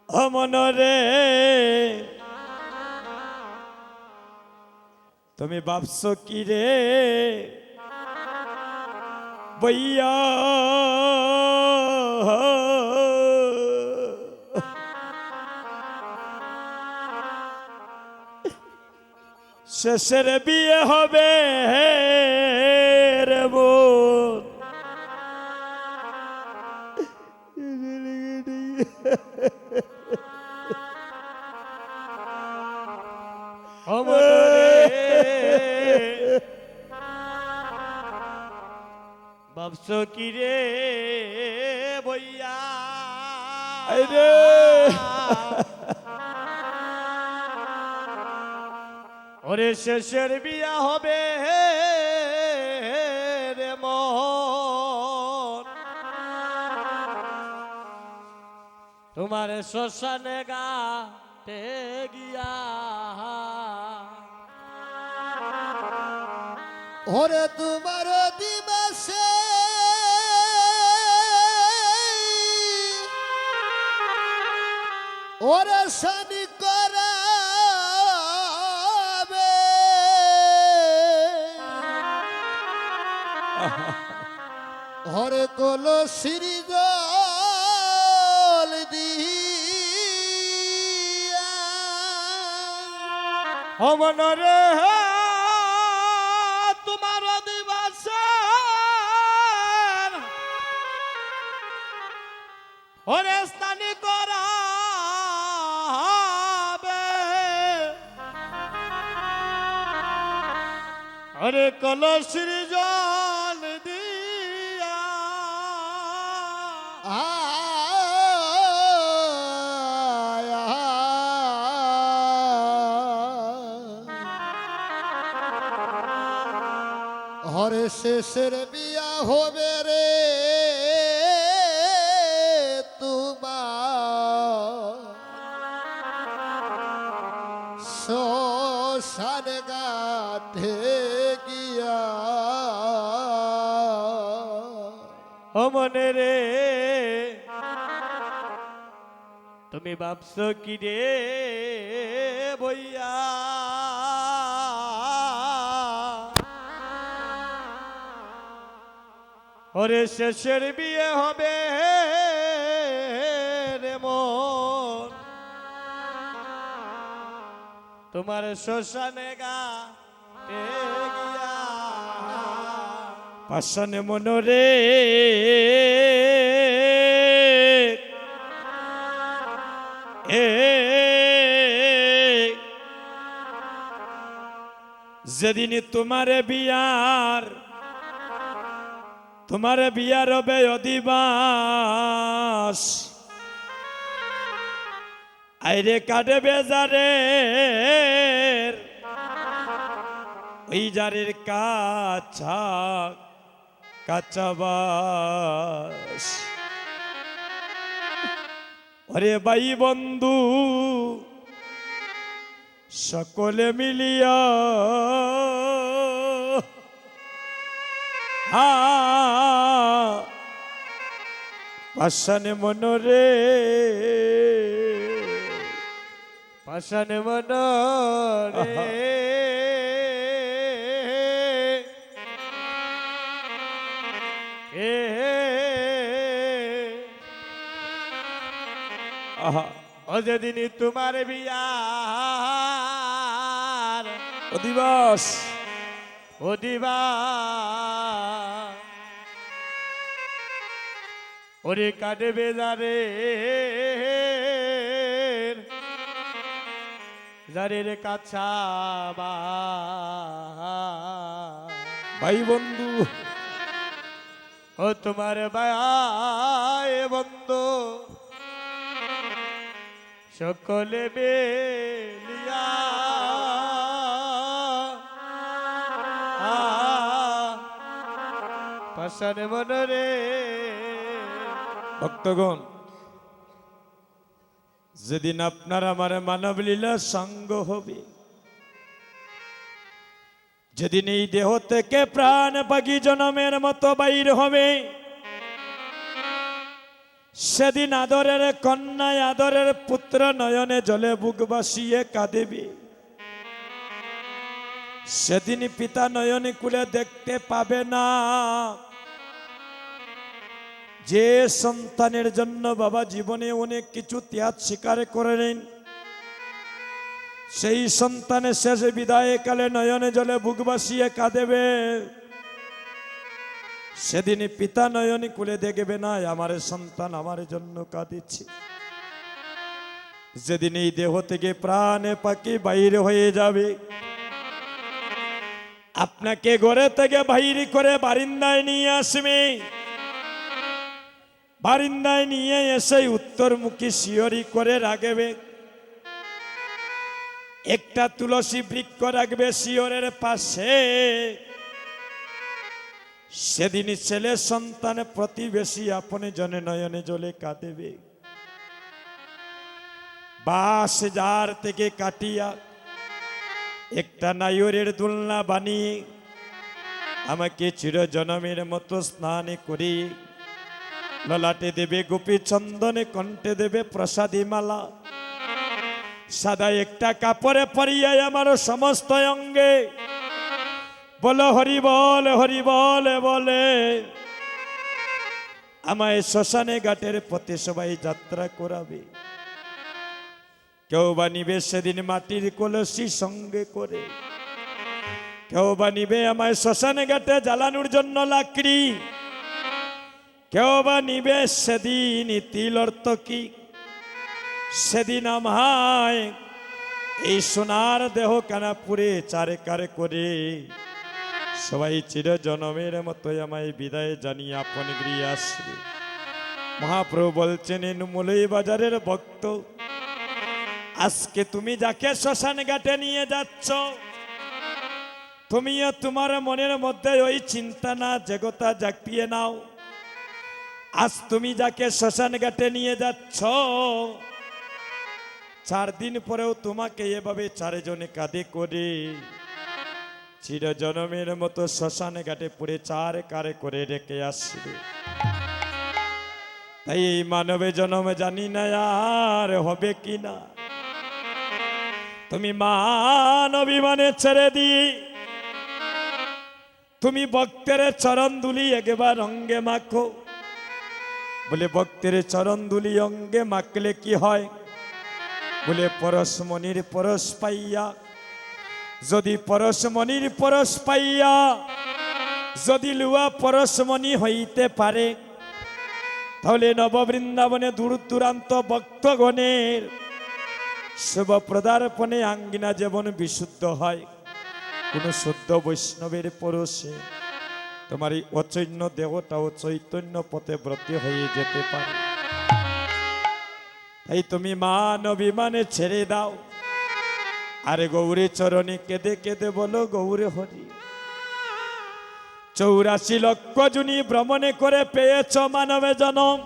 অমনরে তুমি ভাবছো কি রে বইয়া শেষের বিয়ে হবে রে বোন ভাবছো কি রে বইয়া রে ওরে শেষের বিয়া হবে রে মন তোমার শ্মশানে গাতে গিয়া ওরে তোমার দিবসে ওরে শনি করাবে ওরে কোলো সিরিজল দিয়া অমনরে তোমার দিবস ওরে স্থানী করাবে ওরে কলসির জল দিয়া হরে শেষের বিয়া হবে রে তোমার শ্মশান গাতে গিয়া মনে রে তুমি ভাবছো কি রে বইয়া ওরে শেষের বিয়ে হবে রে মন তোমার শ্মশানে গাতে গিয়া পাশানে মনরে যেদিন তোমার বিয়ার হবে অধিবাস আইরে কাটে বেজারে ওই জারের কাছা কাচাবাস ওরে ভাই বন্ধু সকলে মিলিয়া পাশানে মনরে পাশানে মনরে ও যেদিন তোমার বিয়ার অধিবাস ওরে কাটবে যারের কাছা ভাই বন্ধু ও তোমার ভাই বন্ধু সকলে বেলিয়া পাশানে মনরে ভক্তগণ যেদিন আপনার আমার মানব লীলা সঙ্গ হবে, যেদিন এই দেহ থেকে প্রাণ পাখি জনমের মতো বাইর হবে, সেদিন আদরের কন্যায় আদরের পুত্র নয়নে জলে বুক বাসিয়ে কাঁদিবে। সেদিন পিতা নয়নে কুলে দেখতে পাবে না। যে সন্তানের জন্য বাবা জীবনে অনেক কিছু ত্যাগ স্বীকার করেন, সেই সন্তানের শেষ বিদায় কালে নয়নে জলে বুক বাসিয়ে কাঁদেবে। সেদিন পিতা নয়নে কুলে দেখবে না আমার সন্তান আমার জন্য কাঁদিছে। যেদিন এই দেহ থেকে প্রাণে পাখি বাইরে হয়ে যাবে, আপনাকে ঘরে থেকে বাইরে করে বারিন্দায় নিয়ে আসবে। বারিন্দায় নিয়ে এসে উত্তরমুখী শিয়রি করে রাখবে। একটা তুলসী বৃক্ষ রাখবে শিয়রের পাশে। সেদিন ছেলে সন্তান প্রতিবেশী আপনি জনে নয়নে জলে কাঁদেবে। বাস যার থেকে কাটিয়া একটা নায়রের দোলনা বানিয়ে আমাকে চিরজনমের মতো স্নান করি। ললাটে দেবে গোপী চন্দনে, কণ্ঠে দেবে প্রসাদী মালা। সাদা একটা কাপড়ে পরিয়ে আমার সমস্ত অঙ্গে বলো হরি বল হরি বল বলে আমায় শ্মশানে ঘাটের পথে সবাই যাত্রা করাবে। কেউ বা নিবে সেদিন মাটির কলসি সঙ্গে করে, কেউ বা নিবে আমায় শ্মশানে ঘাটে জ্বালানোর জন্য লাকড়ি, কেউ বা নিবে সেদিন তিল অর্থকি। সেদিন আমায় এই সোনার দেহ কানা পুরে চারে করে সবাই চির জনমের মতো আমায় বিদায় জানিয়ে আপন গৃহে আসবে। মহাপ্রভু বলছেন নুমুলই বাজারের ভক্ত, আজকে তুমি যাকে শ্মশান ঘাটে নিয়ে যাচ্ছ, তুমিও তোমার মনের মধ্যে ওই চিন্তা না জগতা জাগিয়ে নাও। আজ তুমি যাকে শ্মশান ঘাটে নিয়ে যাচ্ছ, 4 দিন পরেও তোমাকে এভাবে চারজনে কাঁধে করে চির জনমের মতো শ্মশান ঘাটে পুরে চার কারে করে রেখে আসবে। তাই এই মানবে জনমে জানি না আর হবে কিনা, তুমি মান অভিমানে ছেড়ে দিয়ে তুমি ভক্তের চরণ দুলি একবার অঙ্গে মাখো। বলে ভক্তের চরণ দুলি অঙ্গে মাখলে কি হয়? বলে পরশমণির পরশ পাইয়া, যদি পরশমণির পরশ পাইয়া যদি লুয়া পরশমণি হইতে পারে, তাহলে নববৃন্দাবনে দূর দূরান্ত ভক্তগণের শুভ প্রদার্পণে আঙ্গিনা যেমন বিশুদ্ধ হয়, কোন শুদ্ধ বৈষ্ণবের পরশে তোমার এই অচৈন্য দেহটাও চৈতন্য পথে ব্রতী হয়ে যেতে পারে। তাই তুমি মান অভিমানে ছেড়ে দাও, আরে গৌরী চরণে কেঁদে কেঁদে বলো গৌরে হরি। 84 লক্ষ জুনি ভ্রমণে করে পেয়েছ মানবে জনম,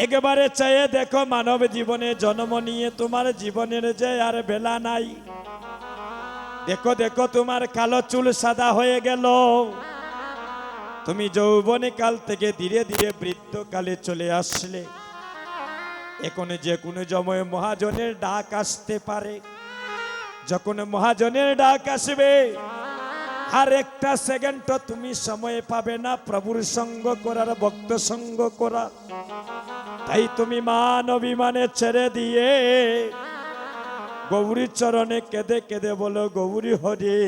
একবারে চেয়ে দেখো মানব জীবনে জন্ম নিয়ে তোমার জীবনের যে আর বেলা নাই। দেখো দেখো তোমার কালো চুল সাদা হয়ে গেল, তুমি যৌবনে কাল থেকে ধীরে ধীরে বৃদ্ধকালে চলে আসলে। এখন যে কোনো সময় মহাজনের ডাক আসতে পারে, যখন মহাজনের ডাক আসবে আর একটা সেকেন্ড তুমি সময় পাবে না প্রভুর সঙ্গ করার, ভক্ত সঙ্গ করার। তাই তুমি মান অভিমানে ছেড়ে দিয়ে গৌরী চরণে কেঁদে কেঁদে বলো গৌরী হরি।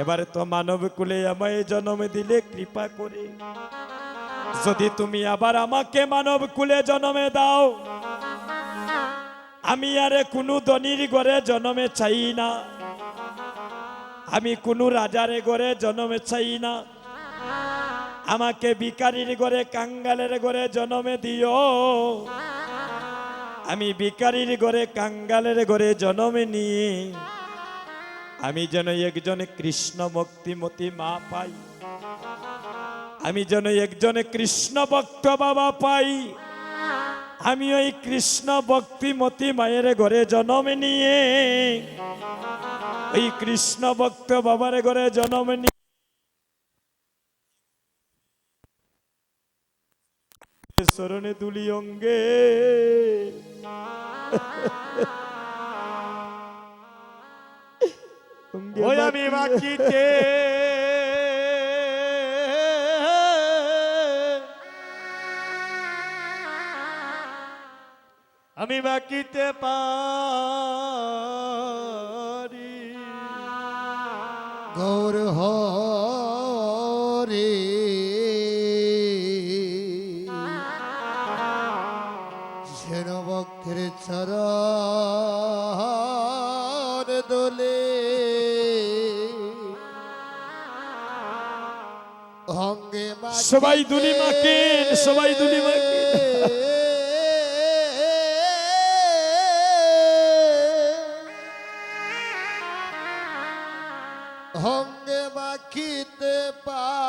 এবারে তো মানব কুলে আমায় জন্ম দিলে কৃপা করে, যদি তুমি আবার আমাকে মানব কুলে জন্মে দাও, আমি আরে কোনো ধনীর ঘরে জন্মে চাই না, আমি কোনো রাজার ঘরে জন্মে চাই না, আমাকে ভিখারির ঘরে কাঙ্গালের ঘরে জন্মে দিও। আমি ভিখারির ঘরে কাঙ্গালের ঘরে জন্মে নিয়ে আমি যেন একজন কৃষ্ণ ভক্তিমতী মা পাই, আমি যেন একজন কৃষ্ণ ভক্ত বাবা পাই। আমি ওই কৃষ্ণ ভক্তিমতী মায়ের ঘরে জন্ম নিয়ে ওই কৃষ্ণ ভক্ত বাবার ঘরে জন্ম নিয়ে চরণে দুলি অঙ্গে অঙ্গে ওই আমি মাটিতে আমি মাটিতে পারি গৌর হরে যেন ভক্তের চরণ দোলে অঙ্গে সবাই দুলি মাখেন, সবাই দুলি মাখেন। অঙ্গে মাখিতে পারে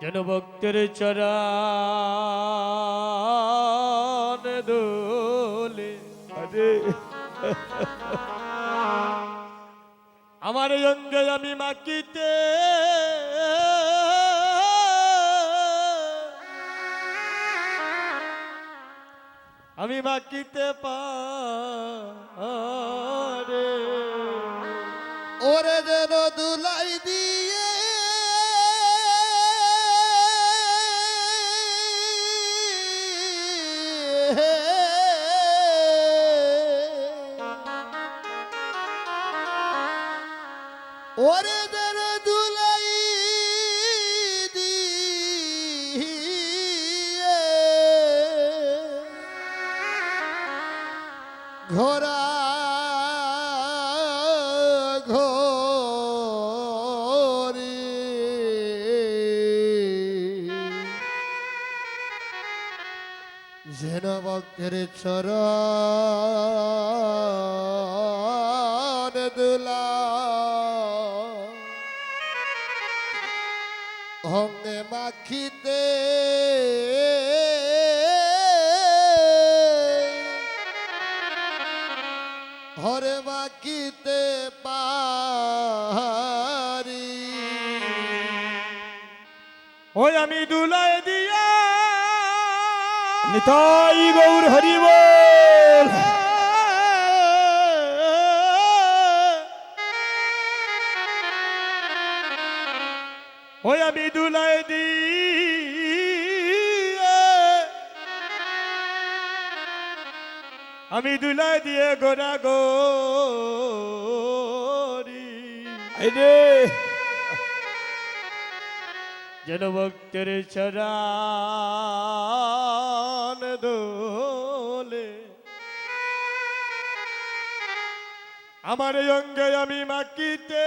যেন ভক্তের চরণ দোলে আরে আমার এই অঙ্গে আমি মাটিতে আমি মাটিতে পারে ওরে যেন দুলাই দিয়ে ওরে যেন দুলাই দিয়ে ঘোরা ঘোরি যেন ভক্তের চরণ দুলা অঙ্গে মাখিতে হরে মাখিতে পারি ওই আমি দুলাই দিয়া নিতাই গৌর হরি বল। ওই আমি দুলাই দিয়ে আমি দুলাই দিয়ে গোড়া গোরি আরে যেন ভক্তের চরণ দোলে আমার এই অঙ্গে আমি মাটিতে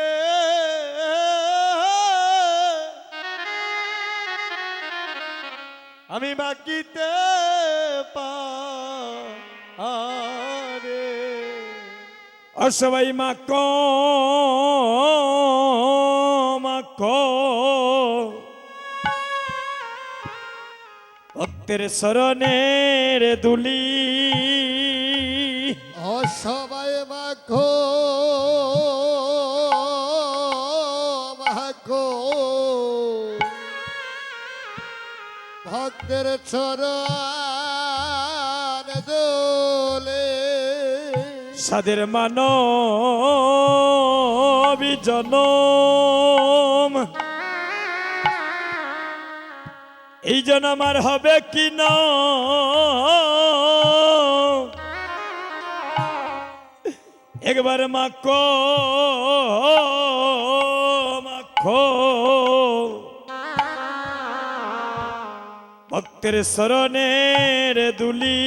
আমি মাটিতে পারে আর সবাই মাক মাক ভক্তের শরণের দুলি ও সবাই মাখো মাখো ভক্তের চরণ দোলে সাদের মানবী জনম এই জন আমার হবে কি না একবার মাখো মাখো ভক্তের শরণের দুলি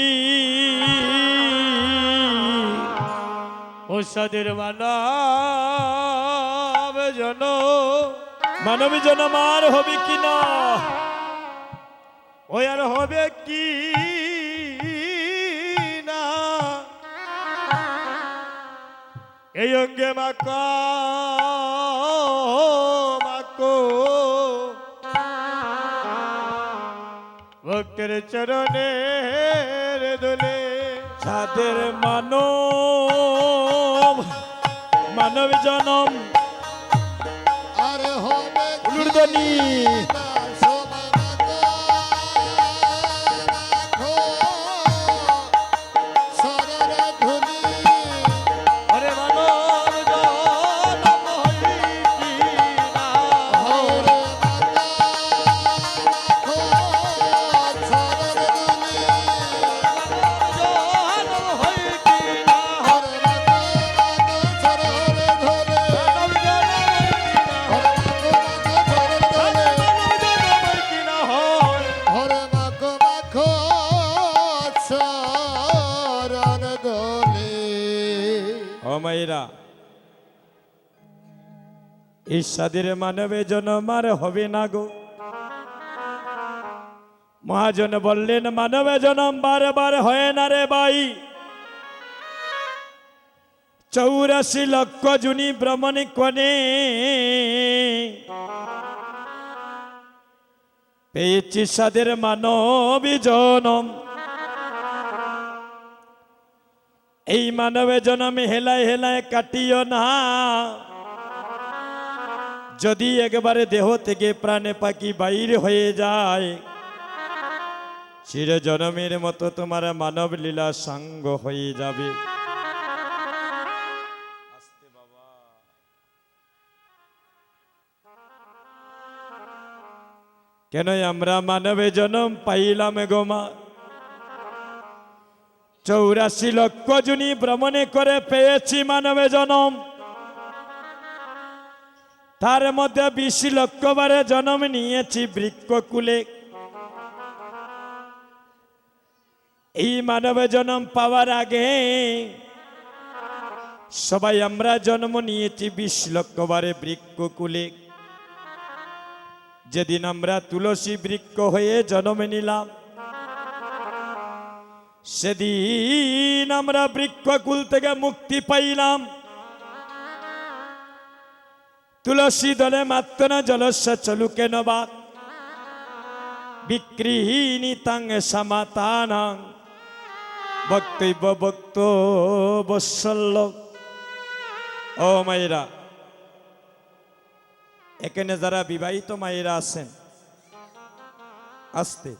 ও সাদের মানব জন মানবী জন আমার হবে কি না ওই আর হবে কি না এই অঙ্গে মাকা মাকো ভক্তের চরণের দোলে যাদের মানব মানব জনম আর ধ্বনি সময় মাগো রাখো সরর ধুলি ওরে মানব জনম হইকি না হরে মাগো রাখো সরর ধুলি জনম হইকি না হরে মাগো রাখো সরর ধুলি মানব জনম হইকি না হরে মাগো রাখো সরর ধুলি ও মাইরা ঈর্ষাদের মানবে জনম আর হবে না গো মহাজন বললেন মানবে জনম বারবার হয় না রে ভাই 84 লক্ষ জুনি ভ্রমণ করে পেয়েছি সাদের মানবী জনম এই মানবে জনমে হেলায় হেলায় কাটিও না যদি একবারে দেহ থেকে প্রাণে পাখি বাইর হয়ে যায় চির জনমের মতো তোমার মানব লীলা সাঙ্গ হয়ে যাবে কেন আমরা মানবে জনম পাইলাম গোমা 84 লক্ষ জুনি ভ্রমণে করে পেয়েছি মানবে জনম তার মধ্যে 20 লক্ষ বারে জন্ম নিয়েছি বৃক্ষকুলে এই মানবে জন্ম পাওয়ার আগে সবাই আমরা জন্ম নিয়েছি 20 লক্ষ বারে বৃক্ষকুলে যেদিন আমরা তুলসী বৃক্ষ হয়ে জন্ম নিলাম সেদিন আমরা বৃক্ষকুল থেকে মুক্তি পাইলাম তুলসী দলে মাত্র না জলস্য চলু কেন বা বিক্রিহীনি তাং সমাতানাং বক্তব্য বক্ত বৎসল্য ও মায়েরা এখানে যারা বিবাহিত মায়েরা আছেন আস্তে